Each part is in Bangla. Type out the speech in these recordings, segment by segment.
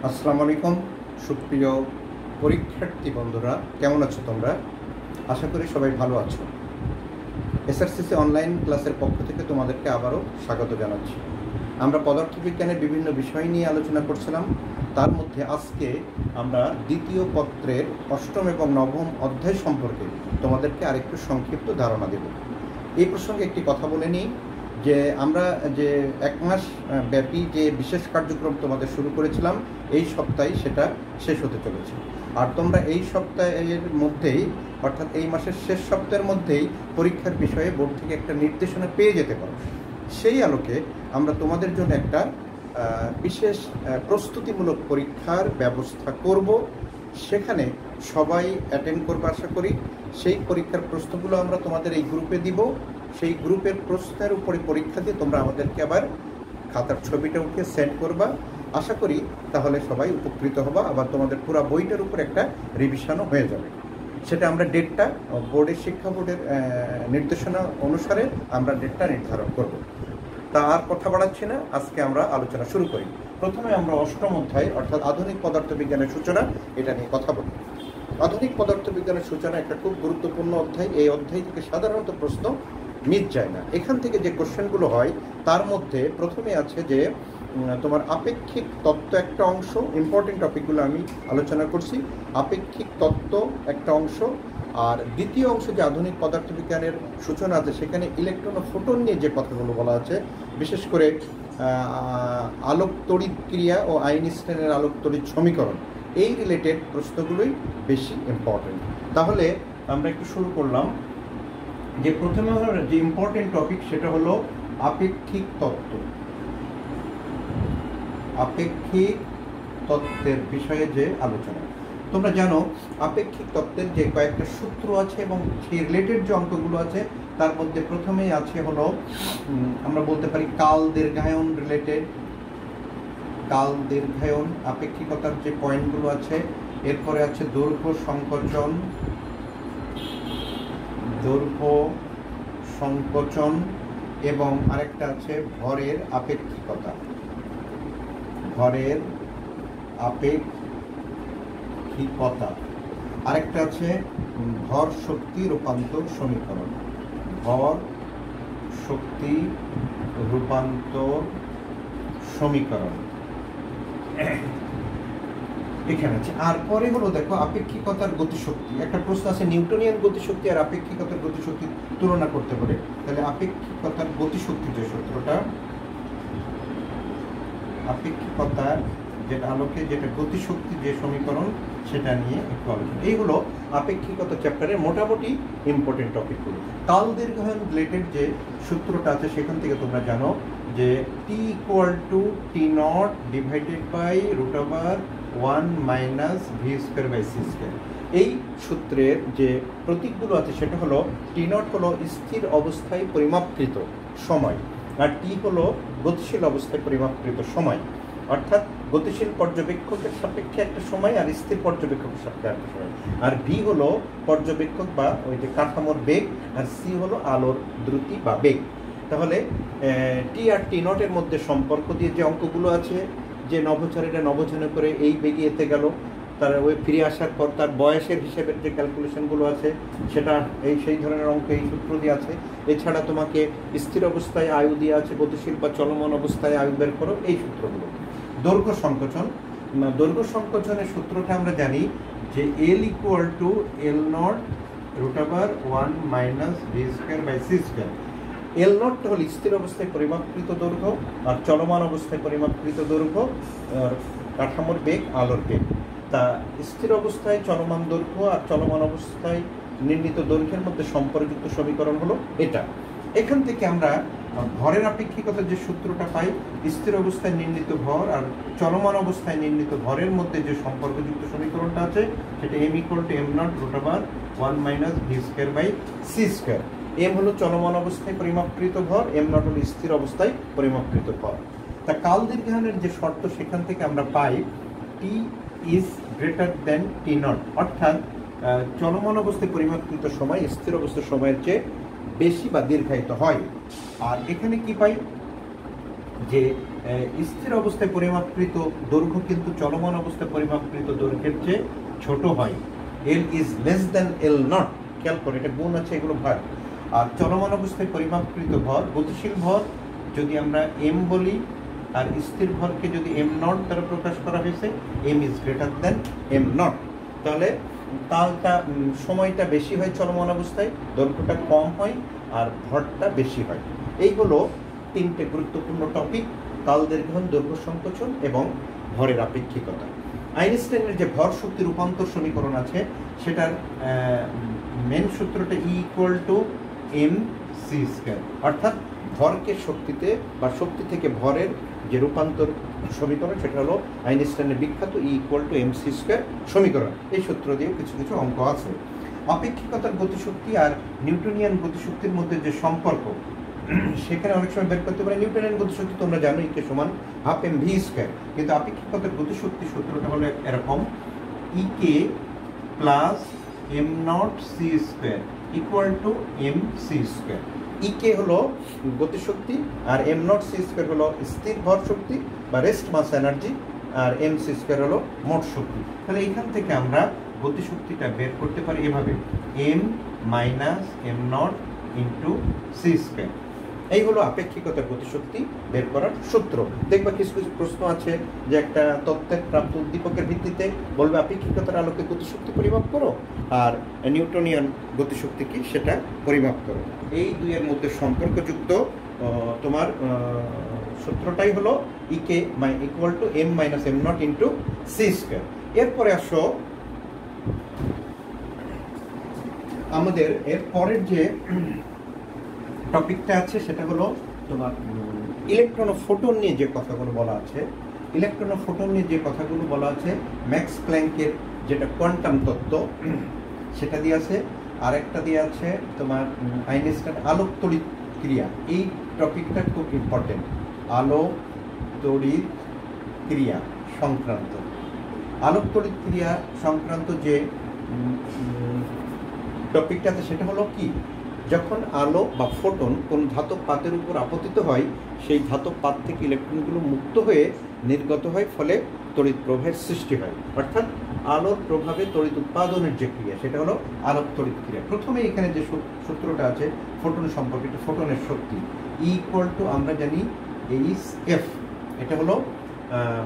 আসসালামু আলাইকুম সুপ্রিয় পরীক্ষার্থী বন্ধুরা, কেমন আছো তোমরা? আশা করি সবাই ভালো আছো। এসআরসিসি অনলাইন ক্লাসের পক্ষ থেকে তোমাদেরকে আবারও স্বাগত জানাচ্ছি। আমরা পদার্থবিজ্ঞানের বিভিন্ন বিষয় নিয়ে আলোচনা করছিলাম। তার মধ্যে আজকে আমরা দ্বিতীয় পত্রের অষ্টম এবং নবম অধ্যায় সম্পর্কে তোমাদেরকে আরেকটু সংক্ষিপ্ত ধারণা দেব। এই প্রসঙ্গে একটি কথা বলে নিই যে আমরা যে এক মাস ব্যাপী যে বিশেষ কার্যক্রম তোমাদের শুরু করেছিলাম, এই সপ্তাহে সেটা শেষ হতে চলেছে। আর তোমরা এই সপ্তাহের মধ্যেই, অর্থাৎ এই মাসের শেষ সপ্তাহের মধ্যেই পরীক্ষার বিষয়ে বোর্ড থেকে একটা নির্দেশনা পেয়ে যেতে পারো। সেই আলোকে আমরা তোমাদের জন্য একটা বিশেষ প্রস্তুতিমূলক পরীক্ষার ব্যবস্থা করব। সেখানে সবাই অ্যাটেন্ড করবে আশা করি। সেই পরীক্ষার প্রশ্নগুলো আমরা তোমাদের এই গ্রুপে দিব। সেই গ্রুপের প্রশ্নের উপরে পরীক্ষা দিয়ে তোমরা আমাদেরকে আবার খাতার ছবিটা উঠে সেন্ড করবা। আশা করি তাহলে সবাই উপকৃত হবা। আবার তোমাদের পুরো বইটার উপর একটা রিভিশনও হয়ে যাবে। সেটা আমরা ডেটটা বোর্ডের শিক্ষা বোর্ডের নির্দেশনা অনুসারে আমরা ডেটটা নির্ধারণ করব। তা আর কথা বাড়াচ্ছি না, আজকে আমরা আলোচনা শুরু করি। প্রথমে আমরা অষ্টম অধ্যায় অর্থাৎ আধুনিক পদার্থবিজ্ঞানের সূচনা, এটা নিয়ে কথা বলি। আধুনিক পদার্থবিজ্ঞানের সূচনা একটা খুব গুরুত্বপূর্ণ অধ্যায়। এই অধ্যায় থেকে সাধারণত প্রশ্ন মিস যায় না। এখান থেকে যে কোশ্চেনগুলো হয় তার মধ্যে প্রথমে আছে যে তোমার আপেক্ষিক তত্ত্ব একটা অংশ। ইম্পর্টেন্ট টপিকগুলো আমি আলোচনা করছি। আপেক্ষিক তত্ত্ব একটা অংশ, আর দ্বিতীয় অংশ যে আধুনিক পদার্থবিজ্ঞানের সূচনা আছে সেখানে ইলেকট্রন ও ফোটন নিয়ে যে কথাগুলো বলা আছে, বিশেষ করে আলোক তড়িৎ ক্রিয়া ও আইনস্টাইনের আলোক তড়িৎ সমীকরণ, এই রিলেটেড প্রশ্নগুলোই বেশি ইম্পর্টেন্ট। তাহলে আমরা একটু শুরু করলাম। যে প্রথমে যে ইম্পর্টেন্ট টপিক সেটা হলো আপেক্ষিক তত্ত্ব। আপেক্ষিক তত্ত্বের বিষয়ে যে আলোচনা, তোমরা জানো আপেক্ষিক তত্ত্বের যে কয়েকটা সূত্র আছে এবং সেই রিলেটেড যে অঙ্কগুলো আছে তার মধ্যে প্রথমেই আছে হলো আমরা বলতে পারি কাল দীর্ঘায়ন রিলেটেড। কাল দীর্ঘায়ন আপেক্ষিকতার যে পয়েন্টগুলো আছে। এরপরে আছে দৈর্ঘ্য সংকোচন, দৈর্ঘ্য সংকোচন, এবং আরেকটা আছে ভরের আপেক্ষিকতা। ভরের আপেক্ষিকতা। আরেকটা আছে ভর শক্তি রূপান্তর সমীকরণ। ভর শক্তি রূপান্তর সমীকরণ এখানে আছে। আর পরে হলো দেখো আপেক্ষিকতার গতিশক্তি। একটা প্রশ্ন আছে নিউটনিয়ান গতিশক্তি আর আপেক্ষিকতার গতিশক্তি তুলনা করতে পারে। তাহলে আপেক্ষিকতার গতিশক্তি যে সূত্রটা, আপেক্ষিকতার যেটা আলোকে যেটা গতিশক্তি যে সমীকরণ, সেটা নিয়ে একটু আলোচনা। এই হলো আপেক্ষিকতা চ্যাপ্টারের মোটামুটি ইম্পর্টেন্ট টপিকগুলো। কাল দীর্ঘায়ন রিলেটেড যে সূত্রটা আছে সেখান থেকে তোমরা জানো যে T equal to T naught divided by √1 minus V square by C square. এই সূত্রের যে প্রতীকগুলো আছে সেটা হলো টি নট হলো স্থির অবস্থায় পরিমাপকৃত সময়, আর টি হলো গতিশীল অবস্থায় পরিমাপকৃত সময়। অর্থাৎ গতিশীল পর্যবেক্ষকের সাপেক্ষে একটা সময় আর স্থির পর্যবেক্ষকের সাপেক্ষে একটা সময়। আর ভি হলো পর্যবেক্ষক বা ওই যে কাঠামোর বেগ, আর সি হলো আলোর দ্রুতি বা বেগ। তাহলে টি আর টি নটের মধ্যে সম্পর্ক দিয়ে যে অঙ্কগুলো আছে, যে নভোচারীরা নভোযানে করে এই বেগে এতে গেল, তার ওই ফিরে আসার পর তার বয়সের হিসেবের যে ক্যালকুলেশনগুলো আছে সেটা সেই ধরনের অঙ্ক এই সূত্র দিয়ে আছে। এছাড়া তোমাকে স্থির অবস্থায় আয়ু দিয়ে আছে, গতিশীল বা চলমান অবস্থায় আয়ু বের করো, এই সূত্রগুলো। দৈর্ঘ্য সংকোচন। দৈর্ঘ্য সংকোচনের সূত্রটা আমরা জানি যে L equal to L naught √1 minus V square by C square. L নটটা হল স্থির অবস্থায় পরিমাপকৃত দৈর্ঘ্য, আর চলমান অবস্থায় পরিমাপকৃত দৈর্ঘ্য কাঠামোর বেগ, আলোর বেগ। তা স্থির অবস্থায় চলমান দৈর্ঘ্য আর চলমান অবস্থায় নির্ণীত দৈর্ঘ্যের মধ্যে সম্পর্কযুক্ত সমীকরণ হলো এটা। এখান থেকে আমরা ভরের আপেক্ষিকতার যে সূত্রটা পাই, স্থির অবস্থায় নির্ণীত ভর আর চলমান অবস্থায় নির্ণীত ভরের মধ্যে যে সম্পর্কযুক্ত সমীকরণটা আছে সেটা M equal to M not √1 minus V square by C square. M হলো চলমান অবস্থায় পরিমাপকৃত ভর, এম নট হলো স্থির অবস্থায় পরিমাপকৃত ভর। তা কাল দীর্ঘায়নের যে শর্ত সেখান থেকে আমরা পাই T is greater than T naught, অর্থাৎ চলমান অবস্থায় পরিমাপকৃত সময় স্থির অবস্থার সময়ের চেয়ে বেশি বা দীর্ঘায়িত হয়। আর এখানে কি পাই, যে স্থির অবস্থায় পরিমাপকৃত দৈর্ঘ্য কিন্তু চলমান অবস্থায় পরিমাপকৃত দৈর্ঘ্যের চেয়ে ছোট হয়। এল is less than L not, খেয়াল করে এটা গুণ আছে, এগুলো ভর। আর চলমান অবস্থায় পরিমাপকৃত ভর, গতিশীল ভর যদি আমরা এম বলি আর স্থির ভরকে যদি এম নট দ্বারা প্রকাশ করা হয়েছে, M is greater than M not, তাহলে তালটা সময়টা বেশি হয় চলমান অবস্থায়, দৈর্ঘ্যটা কম হয় আর ভরটা বেশি হয়। এই হলো তিনটে গুরুত্বপূর্ণ টপিক: তাল দীর্ঘন, দৈর্ঘ্য সংকোচন এবং ভরের আপেক্ষিকতা। আইনস্টাইনের যে ভর শক্তি রূপান্তর সমীকরণ আছে সেটার মেন সূত্রটা E equal to M C square, অর্থাৎ ভরকে শক্তিতে বা শক্তি থেকে ভরের যে রূপান্তর সমীকরণ সেটা হলো আইনস্টাইনের বিখ্যাত E equal to M C square সমীকরণ। এই সূত্র দিয়ে কিছু কিছু অঙ্ক আছে। আপেক্ষিকতার গতিশক্তি আর নিউটনিয়ান গতিশক্তির মধ্যে যে সম্পর্ক, সেখানে অনেক সময় বের করতে পারে নিউটনিয়ান গতিশক্তি তোমরা জানো ই কে সমান হাফ এম ভি স্কয়ার, কিন্তু আপেক্ষিকতার গতিশক্তি সূত্রটা হলো এরকম: E K plus M not C square equal to M C square. E K হলো গতিশক্তি আর এম নট সি স্কয়ার হলো স্থির ভর শক্তি বা রেস্ট মাস এনার্জি, আর এম সি স্কয়ার হলো মোট শক্তি। তাহলে এখান থেকে আমরা গতিশক্তিটা বের করতে পারি এভাবে: M minus M not into C square. এই হলো আপেক্ষিকতার গতিশক্তি বের করার সূত্র। দেখবা কিছু কিছু প্রশ্ন আছে যে একটা তত্ত্বের প্রাপ্ত উদ্দীপকের ভিত্তিতে বলবে আপেক্ষিকতার আলোকে গতিশক্তি পরিমাপ করো আর নিউটনিয়ান গতিশক্তি কি সেটা পরিমাপ করো। এই দুইয়ের মধ্যে সম্পর্কযুক্ত তোমার সূত্রটাই হলো E K equal to M minus M not into C square. এরপরে আসো আমাদের এর পরের যে টপিকটা আছে সেটা হলো তোমার ইলেকট্রন ও ফোটন নিয়ে যে কথাগুলো বলা আছে। ইলেকট্রন ও ফোটন নিয়ে যে কথাগুলো বলা আছে ম্যাক্স প্ল্যাঙ্কের যেটা কোয়ান্টাম তত্ত্ব সেটা দিয়ে আছে, আরেকটা দিয়ে আছে তোমার আইনস্টাইন আলোক তড়িৎ ক্রিয়া। এই টপিকটা খুব ইম্পর্টেন্ট, আলোক তড়িৎ ক্রিয়া সংক্রান্ত। আলোক তড়িৎ ক্রিয়া সংক্রান্ত যে টপিকটা আছে সেটা হলো কি, যখন আলো বা ফোটন কোন ধাতব পাতের উপর আপতিত হয় সেই ধাতব পাত থেকে ইলেকট্রনগুলো মুক্ত হয়ে নির্গত হয়, ফলে তড়িৎ প্রবাহের সৃষ্টি হয়। অর্থাৎ আলোর প্রভাবে তড়িৎ উৎপাদনের যে ক্রিয়া সেটা হলো আলোক তড়িৎ ক্রিয়া। প্রথমে এখানে যে সূত্রটা আছে ফোটন সম্পর্কে, এটা ফোটনের শক্তি ই ইকুয়াল টু আমরা জানি এইচ এফ, এটা হলো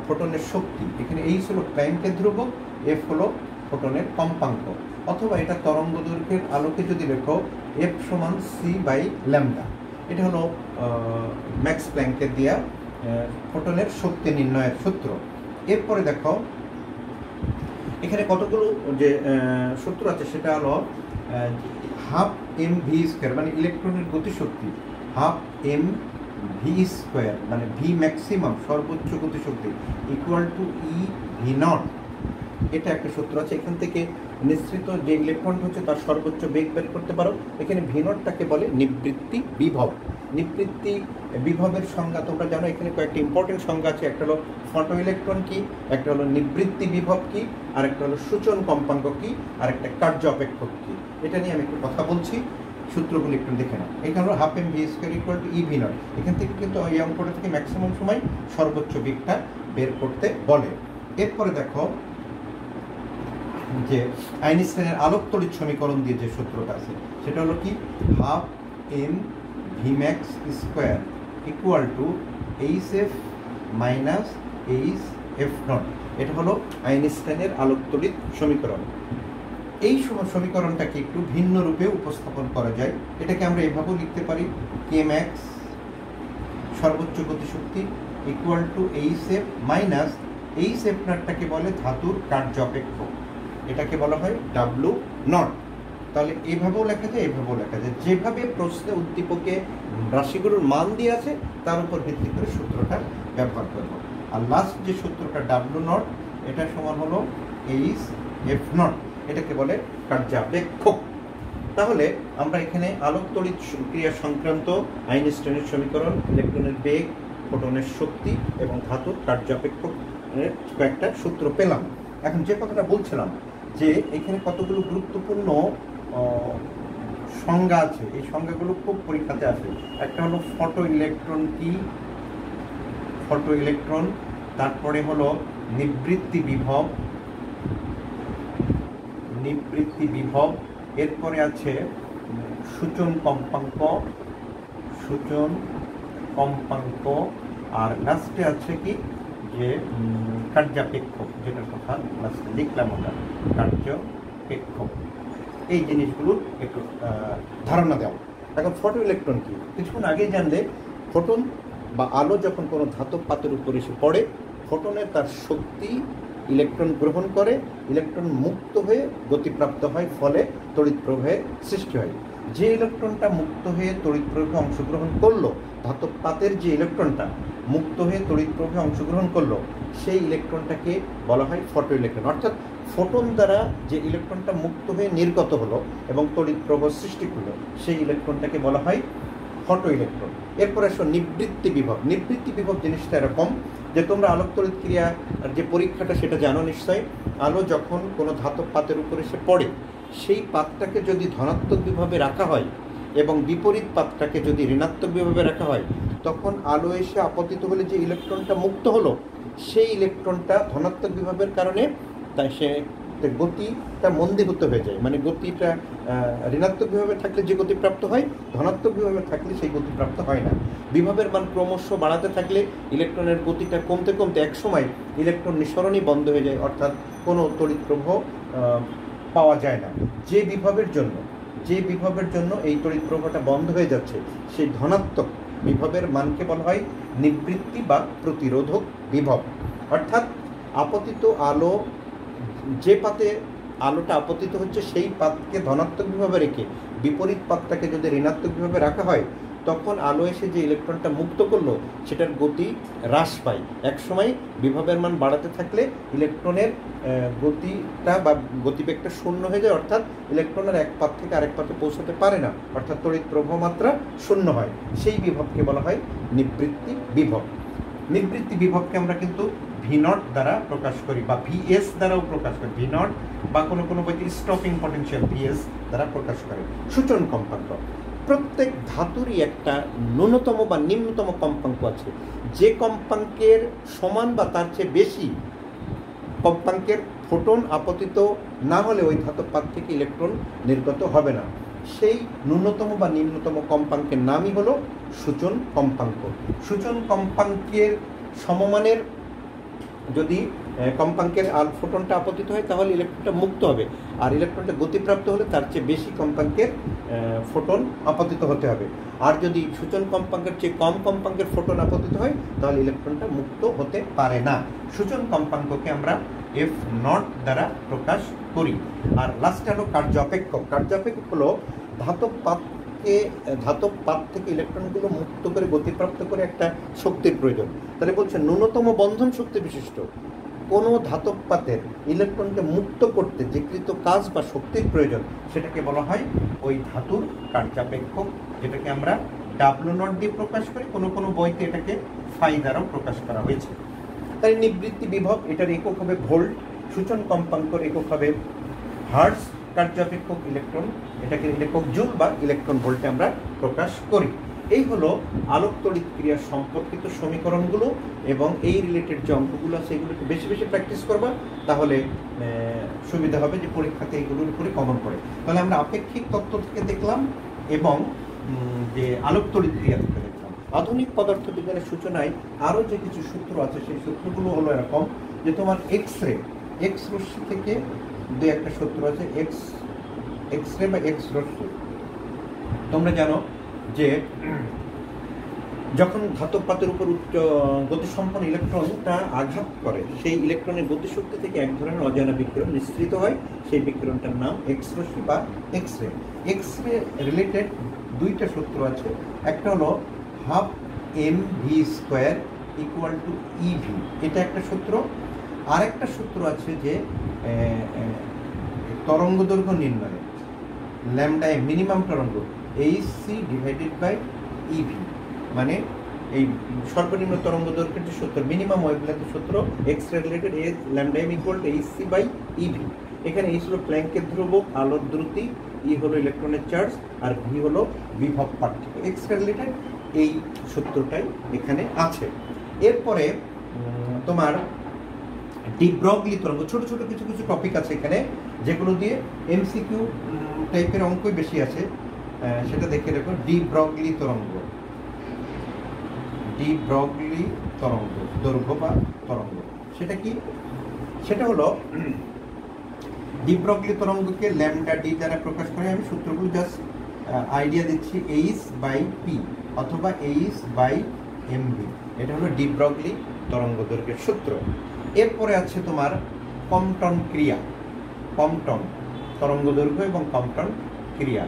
ফোটনের শক্তি। এখানে এইচ হলো প্ল্যাঙ্কের ধ্রুবক, এফ হলো ফোটনের কম্পাঙ্ক, অথবা এটা তরঙ্গ দৈর্ঘ্যের আলোকে যদি লেখো এফ সমান সি বাই ল্যামডা। এটা হলো ম্যাক্স প্ল্যাঙ্কের দেয়া ফোটনের শক্তি নির্ণয়ের সূত্র। এরপরে দেখো এখানে কতগুলো যে সূত্র আছে সেটা হলো হাফ এম ভি স্কোয়ার মানে ইলেকট্রনের গতিশক্তি, হাফ এম ভি স্কোয়ার মানে ভি ম্যাক্সিমাম সর্বোচ্চ গতিশক্তি equal to E V not. এটা একটা সূত্র আছে। এখান থেকে নিঃসৃত যে ইলেকট্রন হচ্ছে তার সর্বোচ্চ বেগ বের করতে পারো। এখানে ভি নটটাকে বলে নিবৃত্তি বিভব। নিবৃত্তি বিভবের সংজ্ঞা তোমরা জানো, এখানে কয়েকটি ইম্পর্টেন্ট সংজ্ঞা আছে। একটা হলো ফটো ইলেকট্রন কি, একটা হলো নিবৃত্তি বিভব কি, আর একটা হলো সূচন কম্পাঙ্ক কি, আর একটা কার্য অপেক্ষক কি। এটা নিয়ে আমি একটু কথা বলছি, সূত্রগুলো একটু দেখে নাও। এখানে হলো half M V square equal to E V not. এখান থেকে কিন্তু এই অঙ্কটা থেকে ম্যাক্সিমাম সময় সর্বোচ্চ বেগটা বের করতে বলে। এরপরে দেখো যে আইনস্টাইনের আলোক তড়িৎ সমীকরণ দিয়ে যে সূত্রটা আছে সেটা হলো কি, half M V max square equal to H F minus H F not. এটা হলো আইনস্টাইনের আলোক তড়িৎ সমীকরণ। এই সমীকরণটাকে একটু ভিন্ন রূপে উপস্থাপন করা যায়। এটাকে আমরা এভাবেও লিখতে পারি, কে ম্যাক্স সর্বোচ্চ গতিশক্তি equal to H F minus H F নটটাকে বলে ধাতুর কার্য অপেক্ষক, এটাকে বলা হয় ডাব্লু নট। তাহলে এভাবেও লেখা যায়, এভাবেও লেখা যায়, যেভাবে প্রশ্নে উদ্দীপকে রাশিগুলোর মান দিয়ে আছে তার উপর ভিত্তি করে সূত্রটা ব্যবহার করব। আর লাস্ট যে সূত্রটা ডাব্লু নট, এটা সমান হলো এইচ এফ নট, এটাকে বলে কার্যাপেক্ষক। তাহলে আমরা এখানে আলোক তড়িৎ ক্রিয়া সংক্রান্ত আইনস্টাইনের সমীকরণ, ইলেকট্রনের বেগ, ফোটনের শক্তি এবং ধাতুর কার্যাপেক্ষক কয়েকটা সূত্র পেলাম। এখন যে কথাটা বলছিলাম যে এখানে কতগুলো গুরুত্বপূর্ণ সংজ্ঞা আছে, এই সংজ্ঞাগুলো খুব পরীক্ষাতে আসে। একটা হলো ফটো ইলেকট্রন কি, ফটো ইলেকট্রন, তারপরে হলো নিবৃত্তি বিভব, এরপরে আছে সূচন কম্পাঙ্ক, আর লাস্টে আছে কি যে কার্যাপেক্ষক, যেটার কথা লাস্টে লিখলাম ওটা, কার্যপেক্ষক। এই জিনিসগুলোর একটু ধারণা দেওয়া। এখন ফটো ইলেকট্রন কি কিছুক্ষণ আগে জানলে, ফোটন বা আলো যখন কোনো ধাতব পাতের উপর এসে পড়ে, ফোটনে তার শক্তি ইলেকট্রন গ্রহণ করে, ইলেকট্রন মুক্ত হয়ে গতিপ্রাপ্ত হয়, ফলে তড়িৎ প্রবাহের সৃষ্টি হয়। যে ইলেকট্রনটা মুক্ত হয়ে তড়িৎ প্রবাহে অংশগ্রহণ করলো, ধাতব পাতের যে ইলেকট্রনটা মুক্ত হয়ে তড়িৎ প্রবাহে অংশগ্রহণ করলো, সেই ইলেকট্রনটাকে বলা হয় ফটো ইলেকট্রন। অর্থাৎ ফোটন দ্বারা যে ইলেকট্রনটা মুক্ত হয়ে নির্গত হলো এবং তড়িৎ প্রবাহ সৃষ্টি করলো, সেই ইলেকট্রনটাকে বলা হয় ফটো ইলেকট্রন। এরপরে আসো নিবৃত্তি বিভব জিনিসটা এরকম যে তোমরা আলোক তড়িৎ ক্রিয়ার যে পরীক্ষাটা সেটা জানো নিশ্চয়ই। আলো যখন কোনো ধাতব পাতের উপরে এসে পড়ে, সেই পাতটাকে যদি ধনাত্মক বিভবে রাখা হয় এবং বিপরীত পাতটাকে যদি ঋণাত্মক বিভবে রাখা হয়, তখন আলো এসে আপতিত হলে যে ইলেকট্রনটা মুক্ত হলো, সেই ইলেকট্রনটা ধনাত্মক বিভবের কারণে তাই সে গতিটা মন্দীভূত হয়ে যায়। মানে গতিটা ঋণাত্মক বিভবে থাকলে যে গতিপ্রাপ্ত হয়, ধনাত্মক বিভবে থাকলে সেই গতিপ্রাপ্ত হয় না। বিভবের মান ক্রমশ বাড়াতে থাকলে ইলেকট্রনের গতিটা কমতে কমতে একসময় ইলেকট্রন নিঃসরণই বন্ধ হয়ে যায়, অর্থাৎ কোনো তড়িৎ প্রবাহ পাওয়া যায় না। যে বিভবের জন্য এই তড়িৎ প্রবাহটা বন্ধ হয়ে যাচ্ছে, সেই ধনাত্মক বিভবের মানকে বলা হয় নিবৃত্তি বা প্রতিরোধক বিভব। অর্থাৎ আপতিত আলো, যে পাতে আলোটা আপতিত হচ্ছে সেই পাতকে ধনাত্মক বিভবে রেখে বিপরীত পাতটাকে যদি ঋণাত্মক বিভবে রাখা হয়, তখন আলো এসে যে ইলেকট্রনটা মুক্ত করলো সেটার গতি হ্রাস পায়। একসময় বিভবের মান বাড়াতে থাকলে ইলেকট্রনের গতিটা বা গতিবেগটা শূন্য হয়ে যায়, অর্থাৎ ইলেকট্রনের এক পাত থেকে আরেক পাতে পৌঁছাতে পারে না, অর্থাৎ তড়িৎ প্রবাহ মাত্রা শূন্য হয়। সেই বিভবকে বলা হয় নিবৃত্তি বিভব। নিবৃত্তি বিভবকে আমরা কিন্তু V0 দ্বারা প্রকাশ করি বা VS দ্বারাও প্রকাশ করি। V0 বা কোনো বইতে স্টপিং পটেনশিয়াল VS দ্বারা প্রকাশ করে। সূচন কম্পাঙ্ক, প্রত্যেক ধাতুরই একটা ন্যূনতম বা নিম্নতম কম্পাঙ্ক আছে। যে কম্পাঙ্কের সমান বা তার চেয়ে বেশি কম্পাঙ্কের ফোটন আপতিত না হলে ওই ধাতব পাত থেকে ইলেকট্রন নির্গত হবে না। সেই ন্যূনতম বা নিম্নতম কম্পাঙ্কের নামই হলো সূচন কম্পাঙ্ক। সূচন কম্পাঙ্কের সমমানের যদি কম্পাঙ্কের ফোটনটা আপতিত হয়, তাহলে ইলেকট্রনটা মুক্ত হবে, আর ইলেকট্রনটা গতিপ্রাপ্ত হলে তার চেয়ে বেশি কম্পাঙ্কের ফোটন আপতিত হতে হবে। আর যদি সূচন কম্পাঙ্কের চেয়ে কম কম্পাঙ্কের ফোটন আপতিত হয়, তাহলে ইলেকট্রনটা মুক্ত হতে পারে না। সূচন কম্পাঙ্ককে আমরা F0 দ্বারা প্রকাশ করি। আর লাস্টে হলো কার্যাপেক্ষক। কার্যাপেক্ষক হলো ধাতব পাত থেকে ইলেকট্রনগুলো মুক্ত করে গতিপ্রাপ্ত করে একটা শক্তির প্রয়োজন। তাহলে বলছে ন্যূনতম বন্ধন শক্তি বিশিষ্ট কোনো ধাতব পাতের ইলেকট্রনকে মুক্ত করতে যে কৃত কাজ বা শক্তির প্রয়োজন, সেটাকে বলা হয় ওই ধাতুর কার্যাপেক্ষক, যেটাকে আমরা W0 দিয়ে প্রকাশ করি। কোনো বইতে এটাকে ফাই দ্বারাও প্রকাশ করা হয়েছে। তাই নিবৃত্তি বিভব, এটার একক হবে ভোল্ট, সূচন কম্পাঙ্কর একক হবে হার্টজ, কার্যাপেক্ষক ইলেকট্রন, এটাকে একক জুল বা ইলেকট্রন ভোল্টে আমরা প্রকাশ করি। এই হলো আলোক তড়িৎ ক্রিয়া সম্পর্কিত সমীকরণগুলো, এবং এই রিলেটেড যে অঙ্কগুলো আছে এগুলোকে বেশি বেশি প্র্যাকটিস করবা, তাহলে সুবিধা হবে যে পরীক্ষাতে এইগুলোর উপরে কমন পড়ে। তাহলে আমরা আপেক্ষিক তত্ত্ব থেকে দেখলাম এবং যে আলোক তড়িৎ ক্রিয়া থেকে দেখলাম। আধুনিক পদার্থবিজ্ঞানের সূচনায় আরও যে কিছু সূত্র আছে, সেই সূত্রগুলো হলো এরকম যে তোমার এক্স রশ্মি থেকে দু একটা সূত্র আছে, এক্স রে বা এক্স রশ্মি। তোমরা জানো যে যখন ধাতব পাতের উপর উচ্চ গতিসম্পন্ন ইলেকট্রনটা আঘাত করে, সেই ইলেকট্রনের গতিশক্তি থেকে এক ধরনের অজানা বিকিরণ নিঃসৃত হয়। সেই বিকিরণটার নাম এক্স রশ্মি বা X ray. X ray related দুইটা সূত্র আছে, একটা হলো ½ mv² = EV, এটা একটা সূত্র। আরেকটা সূত্র আছে যে তরঙ্গ দৈর্ঘ্য নির্ণয়, ল্যামডা মিনিমাম তরঙ্গ HC/EV, মানে এই সর্বনিম্ন তরঙ্গ দৈর্ঘ্যের যে সূত্র, মিনিমাম ওয়েভলেন্থের সূত্র X ray related, lambda m = HC/EV। এখানে H হলো প্ল্যাঙ্কের ধ্রুবক, আলোর দ্রুতি, E হলো ইলেকট্রনের চার্জ, আর V হলো বিভব পার্থক্য। এক্স রে রিলেটেড এই সূত্রটাই এখানে আছে। এরপরে তোমার ডি ব্রগলি তরঙ্গ, ছোট ছোট কিছু কিছু টপিক আছে এখানে যেগুলো দিয়ে এমসিকিউ টাইপের অঙ্কই বেশি আছে, সেটা দেখে রাখো। ডি ব্রগলি তরঙ্গ, ডি ব্রগলি তরঙ্গ, দৈর্ঘ্য বা তরঙ্গ, সেটা কি? সেটা হলো ডি ব্রগলি তরঙ্গকে ল্যামডা ডি দ্বারা প্রকাশ করে। আমি সূত্রগুলো জাস্ট আইডিয়া দিচ্ছি, এইচ বাই পি অথবা এইচ বাই এমবি, এটা হলো ডি ব্রগলি তরঙ্গ দৈর্ঘ্যের সূত্র। এরপরে আছে তোমার কম্পটন ক্রিয়া, কম্পটন তরঙ্গ দৈর্ঘ্য এবং কম্পটন ক্রিয়া।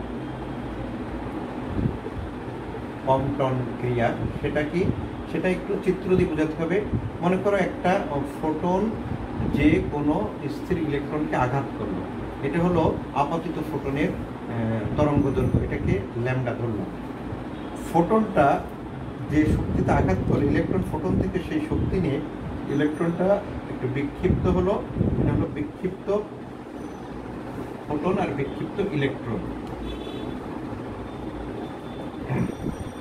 কম্পটন ক্রিয়া সেটা কি? সেটা একটু চিত্র দিয়ে বোঝাতে হবে। মনে করো একটা ফোটন যে কোনো স্থির ইলেকট্রনকে আঘাত করলো, এটা হলো আপতিত ফোটনের তরঙ্গ দৈর্ঘ্য, এটাকে ল্যামডা ধরলাম। ফোটনটা যে শক্তিতে আঘাত করে, ইলেকট্রন ফোটন থেকে সেই শক্তি নিয়ে ইলেকট্রনটা একটু বিক্ষিপ্ত হলো, এটা হলো বিক্ষিপ্ত ফোটন আর বিক্ষিপ্ত ইলেকট্রন,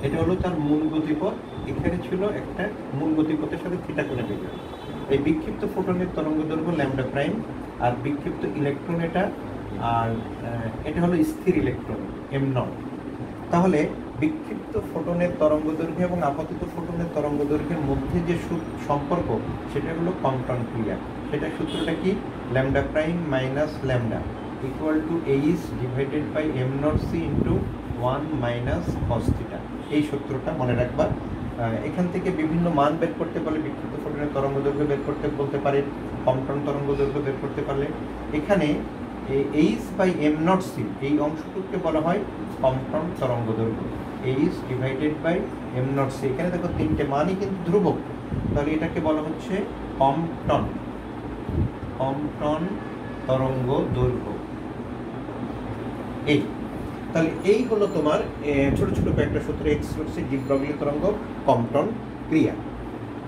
এটা হলো তার মূল গতিপথ। এখানে ছিল একটা মূল গতিপথের সাথে থিটা কোণে বেরিয়ে, এই বিক্ষিপ্ত ফোটনের তরঙ্গ দৈর্ঘ্য ল্যামডা প্রাইম, আর বিক্ষিপ্ত ইলেকট্রন এটা, আর এটা হলো স্থির ইলেকট্রন এম নট। তাহলে বিক্ষিপ্ত ফোটনের তরঙ্গ দৈর্ঘ্য এবং আপতিত ফোটনের তরঙ্গ দৈর্ঘ্যের মধ্যে যে সম্পর্ক, সেটা হলো কম্পটন ক্রিয়া। সেটা সূত্রটা কি? Lambda prime minus lambda equal to H divided by M not C into 1 minus cos theta. এই সূত্রটা মনে রাখবা। এখান থেকে বিভিন্ন মান বের করতে পারলে, বিক্ষিপ্ত ফোটনের তরঙ্গ দৈর্ঘ্য বের করতে বলতে পারে, কম্পটন তরঙ্গ দৈর্ঘ্য বের করতে পারলে। এখানে H by M not C এই অংশটুকুকে বলা হয় কম্পটন তরঙ্গ দৈর্ঘ্য, H divided by M not C. এখানে দেখো তিনটে মানই কিন্তু ধ্রুবক, তাহলে এটাকে বলা হচ্ছে কম্পটন, কম্পটন তরঙ্গ দৈর্ঘ্য। এই তাহলে এই হলো তোমার ছোট ছোট কয়েকটা সূত্র, এক্স হচ্ছে ডি ব্রগলি তরঙ্গ, কম্পটন ক্রিয়া।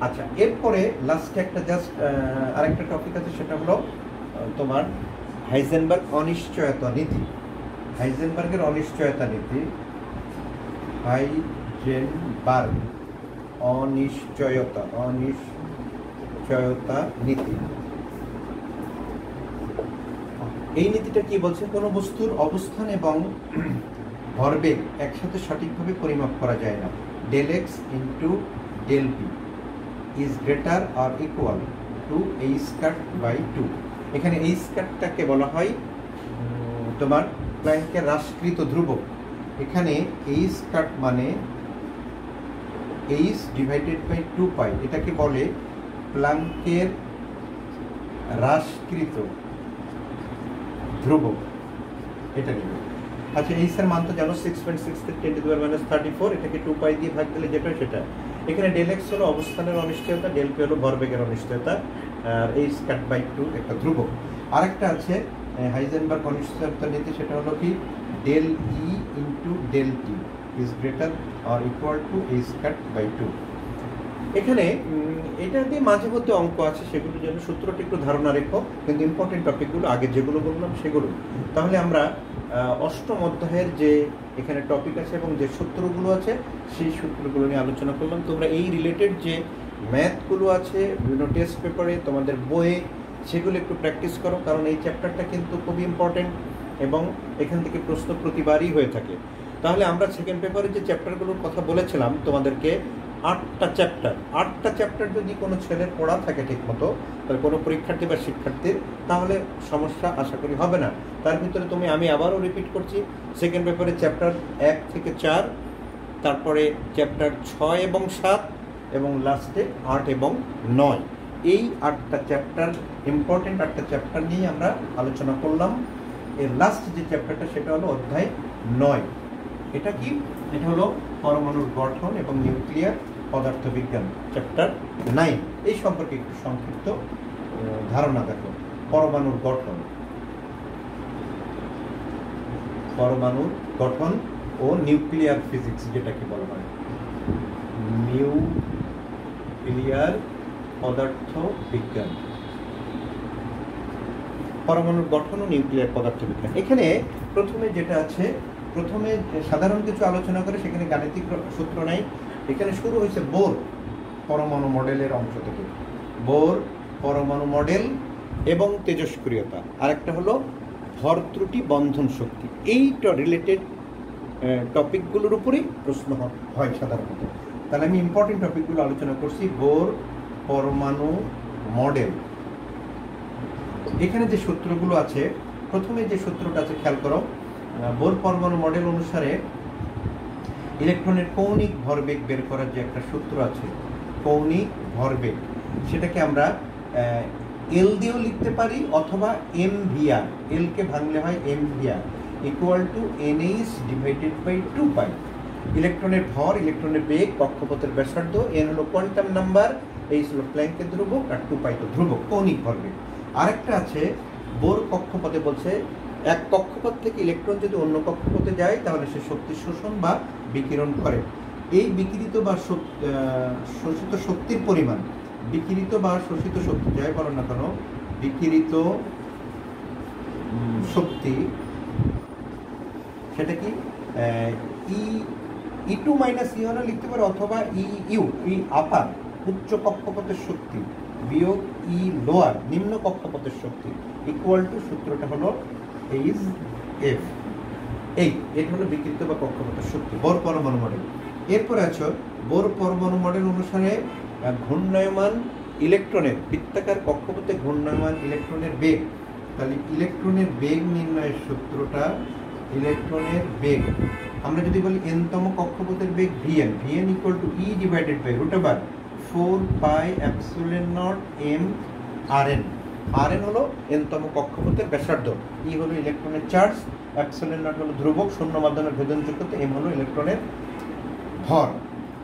আচ্ছা, এরপরে লাস্টে একটা জাস্ট আরেকটা টপিক আছে, সেটা হলো তোমার হাইজেনবার্গ অনিশ্চয়তা নীতি। হাইজেনবার্গের অনিশ্চয়তা নীতি, হাইজেনবার্গ অনিশ্চয়তা নীতি। এই নীতিটা কি বলছে? কোনো বস্তুর অবস্থান এবং ভরবেগ একসাথে সঠিকভাবে পরিমাপ করা যায় না। Del X into del P is greater আর ইকুয়াল টু এই স্কয়ার বাই 2। এখানে এই স্কয়ারটাকে বলা হয় তোমার প্ল্যাঙ্কের হ্রাসকৃত ধ্রুবক। এখানে এই স্কয়ার মানে এইচ ডিভাইডেড বাই 2 পাই, এটাকে বলে প্ল্যাঙ্কের হ্রাসকৃত ধ্রুবক, এটা নিবে। আচ্ছা, এইচ এর মান তো জানো 6.6 × 10⁻34, এটাকে 2 পাই দিয়ে ভাগ দিলে যেটা সেটা। এখানে ডেল এক্স হলো অবস্থানের অনিশ্চয়তা, ডেল পি হলো ভরবেগের অনিশ্চয়তা, আর এই স্কয়ার বাই 2 একটা ধ্রুবক। আরেকটা আছে হাইজেনবার্গ অনিশ্চয়তা নীতি, সেটা হলো কি del E into del T is greater আর ইকুয়াল টু এই স্কয়ার বাই 2। এখানে এটা দিয়ে মাঝে মধ্যে অঙ্ক আছে, সেগুলো যেন সূত্রটা একটু ধারণা রেখো, কিন্তু ইম্পর্টেন্ট টপিকগুলো আগে যেগুলো বললাম সেগুলো। তাহলে আমরা অষ্টম অধ্যায়ের যে এখানে টপিক আছে এবং যে সূত্রগুলো আছে সেই সূত্রগুলো নিয়ে আলোচনা করলাম। তোমরা এই রিলেটেড যে ম্যাথগুলো আছে বিভিন্ন টেস্ট পেপারে, তোমাদের বইয়ে, সেগুলো একটু প্র্যাকটিস করো, কারণ এই চ্যাপ্টারটা কিন্তু খুবই ইম্পর্টেন্ট এবং এখান থেকে প্রশ্ন প্রতিবারই হয়ে থাকে। তাহলে আমরা সেকেন্ড পেপারে যে চ্যাপ্টারগুলোর কথা বলেছিলাম তোমাদেরকে, 8টা চ্যাপ্টার যদি কোনো ছেলের পড়া থাকে ঠিক মতো, তাহলে কোনো পরীক্ষার্থী বা শিক্ষার্থীর, তাহলে সমস্যা আশা করি হবে না। তার ভিতরে আমি আবারও রিপিট করছি, সেকেন্ড পেপারে চ্যাপ্টার 1 থেকে 4, তারপরে চ্যাপ্টার 6 এবং 7, এবং লাস্টে 8 এবং 9। এই 8টা চ্যাপ্টার ইম্পর্টেন্ট 8টা চ্যাপ্টার নিয়ে আমরা আলোচনা করলাম। এর লাস্ট যে চ্যাপ্টারটা সেটা হলো অধ্যায় 9। এটা কি? এটা হলো পরমাণুর গঠন এবং নিউক্লিয়ার পদার্থবিজ্ঞান, চ্যাপ্টার 9। এই সম্পর্কে একটু সংক্ষিপ্ত ধারণা দেখো। পরমাণুর গঠন ও নিউক্লিয়ার ফিজিক্স, যেটাকে বলা হয় নিউক্লিয়ার পদার্থ বিজ্ঞান। পরমাণুর গঠন ও নিউক্লিয়ার পদার্থ বিজ্ঞান। এখানে প্রথমে যেটা আছে, প্রথমে সাধারণ কিছু আলোচনা করে, সেখানে গাণিতিক সূত্র নাই। এখানে শুরু হয়েছে বোর, পরমাণু মডেলের অংশ থেকে। বোর পরমাণু মডেল এবং তেজস্ক্রিয়তা, আরেকটা হলো ভর ত্রুটি বন্ধন শক্তি। এইটা রিলেটেড টপিকগুলোর উপরেই প্রশ্ন হয় সাধারণত। তাহলে আমি ইম্পর্টেন্ট টপিকগুলো আলোচনা করছি। বোর পরমাণু মডেল, এখানে যে সূত্রগুলো আছে, প্রথমে যে সূত্রটা আছে খেয়াল করো। বোর পরমাণু মডেল অনুসারে ইলেকট্রনের কৌণিক ভরবেগ বের করার যে একটা সূত্র আছে, কৌণিক ভরবেগ, সেটাকে আমরা এল দিয়েও লিখতে পারি অথবা এম ভিআর, এলকে ভাঙলে হয় M VR equal to NH divided by 2 pi. ইলেকট্রনের ভর, ইলেকট্রনের বেগ, কক্ষপথের ব্যাসার্ধ, এন হলো কোয়ান্টাম নাম্বার, এইচ হলো প্ল্যাঙ্কের ধ্রুবক, আর 2 পাই তো ধ্রুবক, কৌণিক ভরবেগ। আরেকটা আছে বোর কক্ষপথে, বলছে এক কক্ষপথ থেকে ইলেকট্রন যদি অন্য কক্ষপথে যায় তাহলে সে শক্তি শোষণ বা বিকিরণ করে। এই বিকিরিত বা শোষিত শক্তির পরিমাণ, বিকিরিত বা শোষিত শক্তি যাই বলো না কেন, বিকিরিত শক্তি সেটা কি ই টু মাইনাস ই ওয়ান লিখতে পারো, অথবা ই আপার উচ্চ কক্ষপথের শক্তি বিয়োগ ই লোয়ার নিম্ন কক্ষপথের শক্তি ইকুয়াল টু, সূত্রটা হলো এইচ এফ। এটা হলো বিকৃত বা কক্ষপথের শক্তি, বোর পরমাণু মডেল। এরপরে আছে বোর পরমাণু মডেল অনুসারে ঘূর্ণায়মান ইলেকট্রনের, বৃত্তাকার কক্ষপথে ঘূর্ণায়মান ইলেকট্রনের বেগ। তাহলে ইলেকট্রনের বেগ নির্ণয়ের সূত্রটা, ইলেকট্রনের বেগ আমরা যদি বলি এনতম কক্ষপথের বেগ V N, V N equal to E divided by root over 4 pi epsilon naught M R N. R N হলো এনতম কক্ষপথের ব্যাসার্ধ, ই হলো ইলেকট্রনের চার্জ, এপসিলন নট হলো ধ্রুবক, শূন্য মাধ্যমের ভেদনযোগ্যতা, এম হলো ইলেকট্রনের ভর।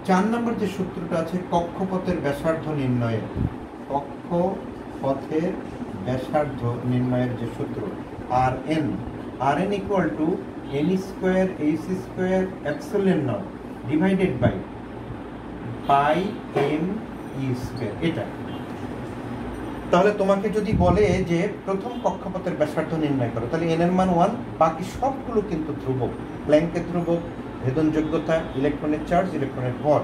4 নম্বর যে সূত্রটা আছে কক্ষপথের ব্যাসার্ধ নির্ণয়ের, কক্ষপথের ব্যাসার্ধ নির্ণয়ের যে সূত্র R N, R N equal to N square H square epsilon naught divided by pi M E square. এটা তাহলে তোমাকে যদি বলে যে প্রথম কক্ষপথের ব্যাসার্ধ নির্ণয় করো, তাহলে এন এর মান 1, বাকি সবগুলো কিন্তু ধ্রুবক, প্ল্যাঙ্কের ধ্রুবক, ভেদনযোগ্যতা, ইলেকট্রনের চার্জ, ইলেকট্রনের ভর।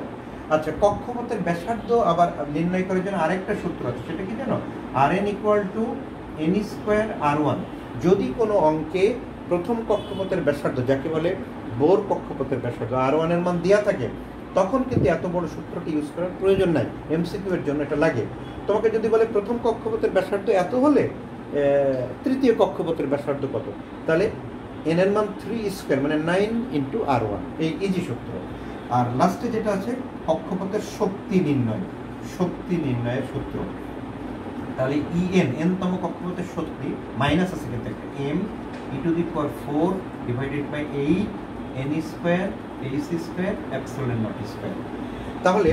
আচ্ছা, কক্ষপথের ব্যাসার্ধ আবার নির্ণয় করার জন্য আরেকটা সূত্র আছে, সেটা কি জানো? R N equal to N square R one. যদি কোনো অঙ্কে প্রথম কক্ষপথের ব্যাসার্ধ, যাকে বলে বোর কক্ষপথের ব্যাসার্ধ, আর ওয়ানের মান দেওয়া থাকে, তখন কিন্তু এত বড় সূত্রটি ইউজ করার প্রয়োজন নাই, এমসিকিউ এর জন্য এটা লাগে। তোমাকে যদি বলে প্রথম কক্ষপথের ব্যাসার্ধ এত হলে তৃতীয় কক্ষপথের ব্যাসার্ধ কত, তাহলে এন এর মান 3 স্কোয়ার মানে 9 ইন্টু আর ওয়ান, এই ইজি সূত্র। আর লাস্টে যেটা আছে কক্ষপথের শক্তি নির্ণয়, শক্তি নির্ণয়ের সূত্র। তাহলে ইএন, এনতম কক্ষপথের শক্তি, মাইনাস আছে কিন্তু একটা, M E to the power 4 divided by 8 N square H square epsilon not square. তাহলে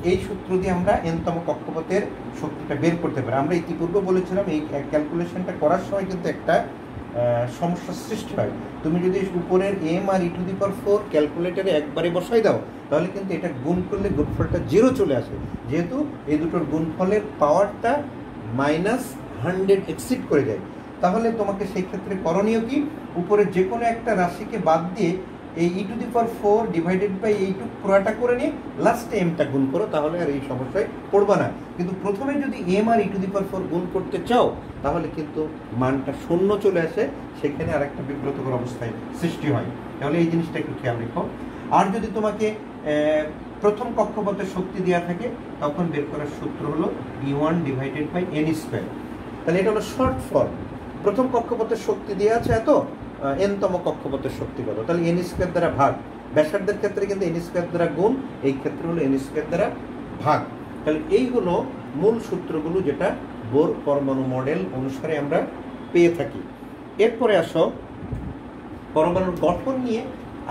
এই সূত্র দিয়ে আমরা এনতম কক্ষপথের শক্তিটা বের করতে পারি। আমরা ইতিপূর্বে বলেছিলাম এই ক্যালকুলেশনটা করার সময় কিন্তু একটা সমস্যার সৃষ্টি হয়। তুমি যদি উপরের M R E to the power 4 ক্যালকুলেটারে একবারে বসাই দাও, তাহলে কিন্তু এটা গুণ করলে গুণফলটা 0 চলে আসে, যেহেতু এই দুটোর গুণফলের পাওয়ারটা -100 এক্সিড করে যায়। তাহলে তোমাকে সেই ক্ষেত্রে করণীয় কি, উপরে যে কোনো একটা রাশিকে বাদ দিয়ে এই E to the power 4 divided by এইটুক পুরাটা করে নিয়ে লাস্টে এমটা গুণ করো, তাহলে আর এই সমস্যায় পড়বা না। কিন্তু প্রথমে যদি M R E to the power 4 গুণ করতে চাও, তাহলে কিন্তু মানটা 0 চলে আসে, সেখানে আর একটা বিব্রতকর অবস্থায় সৃষ্টি হয়। তাহলে এই জিনিসটা একটু খেয়াল রেখো। আর যদি তোমাকে প্রথম কক্ষপথের শক্তি দেওয়া থাকে, তখন বের করার সূত্র হলো E1 divided by N square. তাহলে এটা হলো শর্ট ফর্ম। প্রথম কক্ষপথের শক্তি দেওয়া আছে এত, এনতম কক্ষপথের শক্তি কত, তাহলে এন স্কোয়ার দ্বারা ভাগ। ব্যাসার্ধের ক্ষেত্রে কিন্তু এন স্কোয়ার দ্বারা গুণ, এই ক্ষেত্রে হলো এন স্কোয়ার দ্বারা ভাগ। তাহলে এই হলো মূল সূত্রগুলো যেটা বোর পরমাণু মডেল অনুসারে আমরা পেয়ে থাকি। এরপরে আসো পরমাণুর গঠন নিয়ে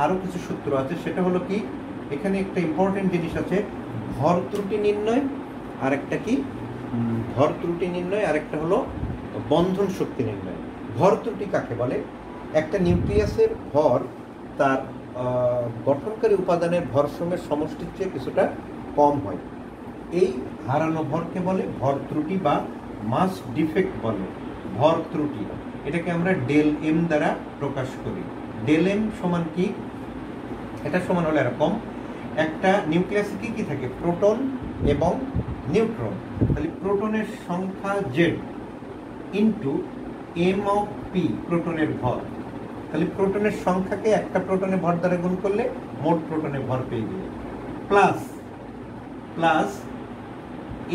আরও কিছু সূত্র আছে, সেটা হলো কি, এখানে একটা ইম্পর্টেন্ট জিনিস আছে, ভর ত্রুটি নির্ণয়, আর একটা কি ভর ত্রুটি নির্ণয়, আর একটা হলো বন্ধন শক্তি নির্ণয়। ভর ত্রুটি কাকে বলে? একটা নিউক্লিয়াসের ভর তার গঠনকারী উপাদানের ভরসমের সমষ্টির চেয়ে কিছুটা কম হয়, এই হারানো ভরকে বলে ভর ত্রুটি বা মাস ডিফেক্ট বলে, ভর ত্রুটি। এটাকে আমরা ডেল এম দ্বারা প্রকাশ করি। ডেল এম সমান কি, এটা সমান হলো এরকম, একটা নিউক্লিয়াসে কি কি থাকে, প্রোটন, এবং নিউট্রন। তাহলে প্রোটনের সংখ্যা Z into M of P প্রোটনের ভর। তাহলে প্রোটনের সংখ্যাকে একটা প্রোটনের ভর দ্বারা গুণ করলে মোট প্রোটনের ভর পেয়ে গেলে, প্লাস প্লাস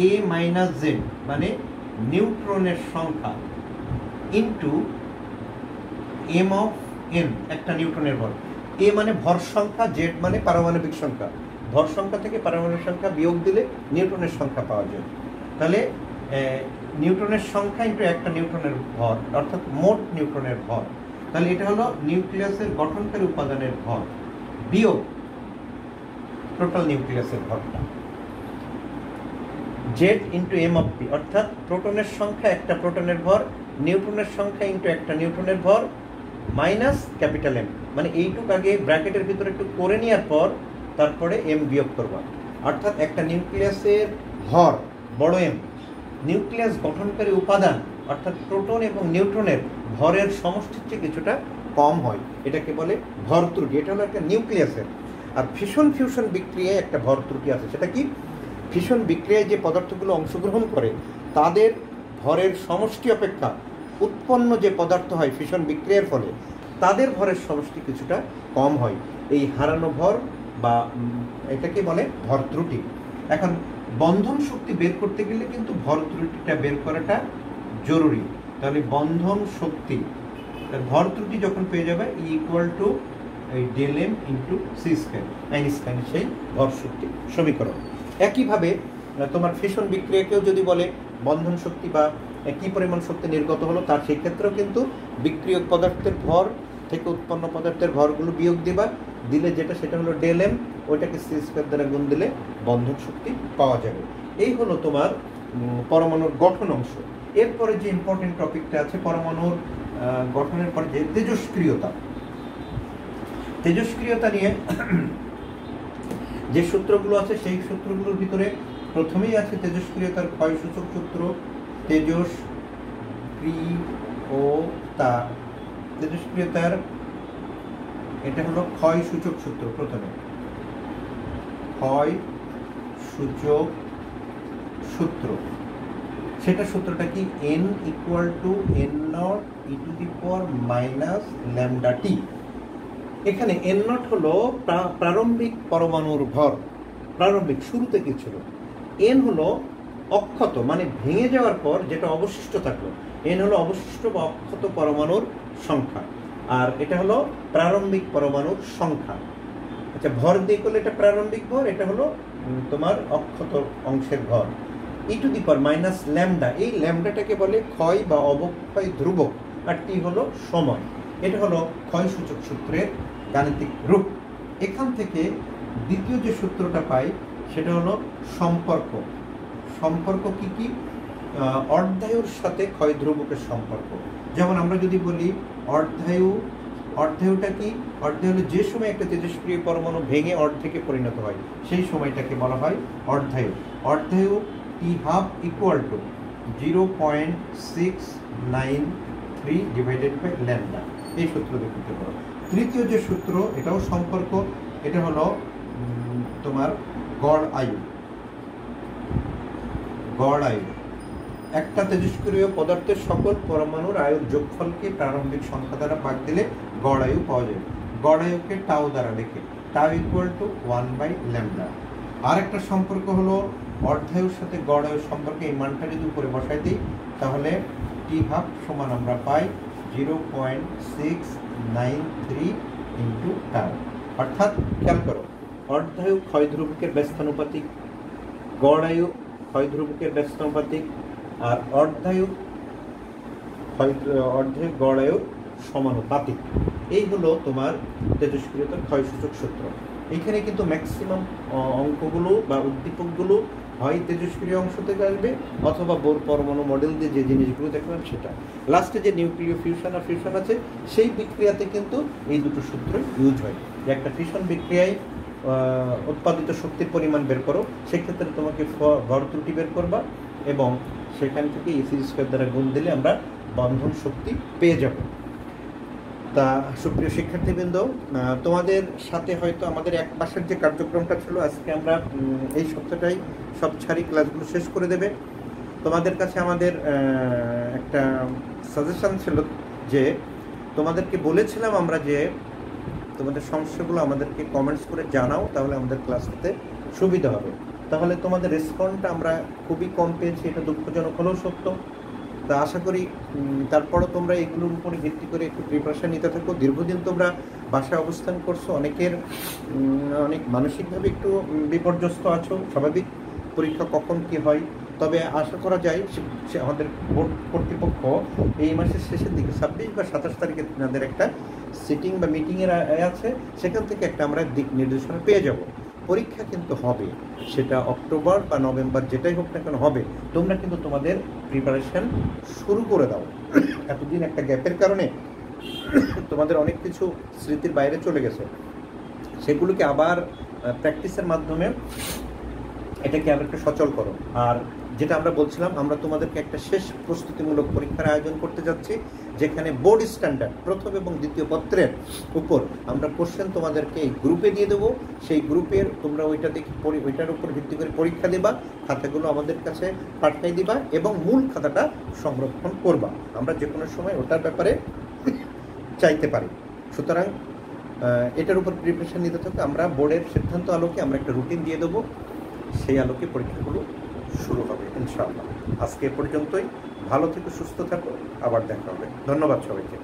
এ মাইনাস জেড মানে নিউট্রনের সংখ্যা ইন্টু এম অফ এন একটা নিউটনের ভর। এ মানে ভর সংখ্যা, জেড মানে পারমাণবিক সংখ্যা। ভর সংখ্যা থেকে পারমাণবিক সংখ্যা বিয়োগ দিলে নিউটনের সংখ্যা পাওয়া যায়। তাহলে নিউটনের সংখ্যা ইন্টু একটা নিউটনের ভর, অর্থাৎ মোট নিউটনের ভর। তাহলে এটা হলো নিউক্লিয়াসের গঠনকারী উপাদানের ভর বিয়োগ টোটাল নিউক্লিয়াসের ভরটা। Z into M of P অর্থাৎ প্রোটনের সংখ্যা একটা প্রোটনের ভর, নিউট্রনের সংখ্যা ইন্টু একটা নিউট্রনের ভর মাইনাস ক্যাপিটাল এম, মানে এইটুকু আগে ব্র্যাকেটের ভিতরে একটু করে নেওয়ার পর তারপরে এম বিয়োগ করবা। অর্থাৎ একটা নিউক্লিয়াসের ভর বড় এম, নিউক্লিয়াস গঠনকারী উপাদান অর্থাৎ প্রোটন এবং নিউট্রনের ভরের সমষ্টির চেয়ে কিছুটা কম হয়, এটাকে বলে ভর ত্রুটি। এটা হলো একটা নিউক্লিয়াসের। আর ফিশন ফিউশন বিক্রিয়ায় একটা ভর ত্রুটি আছে, সেটা কি? ফিশন বিক্রিয়ায় যে পদার্থগুলো অংশগ্রহণ করে তাদের ভরের সমষ্টি অপেক্ষা উৎপন্ন যে পদার্থ হয় ফিশন বিক্রিয়ার ফলে তাদের ভরের সমষ্টি কিছুটা কম হয়। এই হারানো ভর বা এটাকে বলে ভর ত্রুটি। এখন বন্ধন শক্তি বের করতে গেলে কিন্তু ভর ত্রুটিটা বের করাটা জরুরি। তাহলে বন্ধন শক্তি ভর ত্রুটি যখন পেয়ে যাবে ইকুয়াল টু এই del M into C square, আইনস্টাইনের সেই ভর শক্তি সমীকরণ। একইভাবে তোমার ফিশন বিক্রিয়াকেও যদি বলে বন্ধন শক্তি বা কি পরিমাণ শক্তি নির্গত হলো, তার সেই ক্ষেত্রেও কিন্তু বিক্রিয়ক পদার্থের ভর থেকে উৎপন্ন পদার্থের ভরগুলো বিয়োগ দিবা, দিলে যেটা সেটা হলো ডেল এম, ওইটাকে সি স্কয়ার দ্বারা গুণ দিলে বন্ধন শক্তি পাওয়া যাবে। এই হলো তোমার পরমাণুর গঠন অংশ। এরপরে যে ইম্পর্টেন্ট টপিকটা আছে পরমাণুর গঠনের পর যে তেজস্ক্রিয়তা। তেজস্ক্রিয়তা নিয়ে যে সূত্রগুলো আছে সেই সূত্রগুলোর ভিতরে প্রথমেই আছে তেজস্ক্রিয়তার ক্ষয়সূচক সূত্র। তেজস্ক্রিয়তা, তেজস্ক্রিয়তার এটা হলো ক্ষয় সূচক সূত্র। প্রথমে ক্ষয় সূচক সূত্র, সেটা সূত্রটা কি? n equal to n naught E to the power minus lambda T. এখানে n নট হলো প্রারম্ভিক পরমাণুর ভর, প্রারম্ভিক শুরুতে কি ছিল। n হলো অক্ষত মানে ভেঙে যাওয়ার পর যেটা অবশিষ্ট থাকলো, n হলো অবশিষ্ট বা অক্ষত পরমাণুর সংখ্যা, আর এটা হলো প্রারম্ভিক পরমাণুর সংখ্যা। আচ্ছা, ভর দিয়ে করলে এটা প্রারম্ভিক ভর, এটা হলো তোমার অক্ষত অংশের ভর। E to the power minus lambda, এই ল্যামডাটাকে বলে ক্ষয় বা অবক্ষয় ধ্রুবক, আর টি হলো সময়। এটা হলো ক্ষয় সূচক সূত্রের গাণিতিক রূপ। এখান থেকে দ্বিতীয় যে সূত্রটা পাই সেটা হলো সম্পর্ক। সম্পর্ক কি কি? অর্ধায়ুর সাথে ক্ষয় ধ্রুবকের সম্পর্ক। যেমন আমরা যদি বলি অর্ধায়ু, অর্ধায়ুটা কি? অর্ধায়ু হলো যে সময় একটা তেজস্ক্রিয় পরমাণু ভেঙে অর্ধেকে পরিণত হয় সেই সময়টাকে বলা হয় অর্ধায়ু। অর্ধায়ু T half equal to 0.693 divided by lambda, এই সূত্র দেখতে পারো। তৃতীয় যে সূত্র, এটাও সম্পর্ক, এটা হলো তোমার গড় আয়ু। গড় আয়ু একটা তেজস্ক্রিয় পদার্থের সকল পরমাণুর আয়ুর যোগফলকে প্রারম্ভিক সংখ্যা দ্বারা ভাগ দিলে গড় আয়ু পাওয়া যাবে। গড় আয়ুকে টাউ দ্বারা লেখে, tau equal to 1 by lambda. আর একটা সম্পর্ক হলো অর্ধায়ুর সাথে গড় আয়ুর সম্পর্কে এই মানটা যদি উপরে বসাই দিই তাহলে টি হাফ সমান আমরা পাই 0.693 ইন্টু টাউ। অর্থাৎ খেয়াল করো, অর্ধায়ু ক্ষয় ধ্রুবকের ব্যস্তানুপাতিক, গড় আয়ু ক্ষয় ধ্রুবকের ব্যস্তানুপাতিক, আর অর্ধায়ু গড় আয়ুর সমানুপাতিক। এই হলো তোমার তেজস্ক্রিয়তার ক্ষয়সূচক সূত্র। এখানে কিন্তু ম্যাক্সিমাম অঙ্কগুলো বা উদ্দীপকগুলো হয় তেজস্ক্রিয় অংশ থেকে আসবে অথবা বোর পরমাণু মডেল দিয়ে যে জিনিসগুলো দেখলাম সেটা। লাস্টে যে নিউক্লিয় ফিউশন আর ফিউশন আছে সেই বিক্রিয়াতে কিন্তু এই দুটো সূত্রই ইউজ হয়। যে একটা ফিউশন বিক্রিয়ায় উৎপাদিত শক্তির পরিমাণ বের করো, সেক্ষেত্রে তোমাকে ভর ত্রুটি বের করবা এবং সেখান থেকে এসি স্কয়ার দ্বারা গুণ দিলে আমরা বন্ধন শক্তি পেয়ে যাব। তা সুপ্রিয় শিক্ষার্থীবৃন্দ, তোমাদের সাথে হয়তো আমাদের এক মাসের যে কার্যক্রমটা ছিল, আজকে আমরা এই সপ্তাহটাই সব ছাড়ি ক্লাসগুলো শেষ করে দেবে। তোমাদের কাছে আমাদের একটা সাজেশন ছিল যে তোমাদেরকে বলেছিলাম আমরা যে তোমাদের সমস্যাগুলো আমাদেরকে কমেন্টস করে জানাও, তাহলে আমাদের ক্লাস নিতে সুবিধা হবে। তাহলে তোমাদের রেসপন্সটা আমরা খুবই কম পেয়েছি, এটা দুঃখজনক হলেও সত্য। তা আশা করি তারপরও তোমরা এগুলোর উপরে ভিত্তি করে একটু প্রিপারেশান নিতে থাকো। দীর্ঘদিন তোমরা বাসায় অবস্থান করছো, অনেক মানসিকভাবে একটু বিপর্যস্ত আছো, স্বাভাবিক। পরীক্ষা কখন কি হয়, তবে আশা করা যায় সে আমাদের বোর্ড কর্তৃপক্ষ এই মাসের শেষের দিকে 26 বা 27 তারিখে তাদের একটা সিটিং বা মিটিংয়ের আছে, সেখান থেকে একটা আমরা দিক নির্দেশনা পেয়ে যাব। পরীক্ষা কিন্তু হবে, সেটা অক্টোবর বা নভেম্বর যেটাই হোক না কেন হবে। তোমরা কিন্তু তোমাদের প্রিপারেশান শুরু করে দাও। এতদিন একটা গ্যাপের কারণে তোমাদের অনেক কিছু স্মৃতির বাইরে চলে গেছে, সেগুলোকে আবার প্র্যাকটিসের মাধ্যমে এটাকে আবার একটু সচল করো। আর যেটা আমরা বলছিলাম, আমরা তোমাদেরকে একটা শেষ প্রস্তুতিমূলক পরীক্ষার আয়োজন করতে যাচ্ছি, যেখানে বোর্ড স্ট্যান্ডার্ড প্রথম এবং দ্বিতীয় পত্রের উপর আমরা কোশ্চেন তোমাদেরকে এই গ্রুপে দিয়ে দেবো। সেই গ্রুপের তোমরা ওইটার উপর ভিত্তি করে পরীক্ষা দেবা, খাতাগুলো আমাদের কাছে পাঠিয়ে দিবা এবং মূল খাতাটা সংরক্ষণ করবা। আমরা যে কোনো সময় ওটার ব্যাপারে চাইতে পারি। সুতরাং এটার উপর প্রিপারেশন নিতে থাকতে আমরা বোর্ডের সিদ্ধান্ত আলোকে আমরা একটা রুটিন দিয়ে দেবো, সেই আলোকে পরীক্ষাগুলো শুরু হবে ইনশাআল্লাহ। আজকে এ পর্যন্তই। ভালো থেকো, সুস্থ থাকো, আবার দেখা হবে। ধন্যবাদ সবাইকে।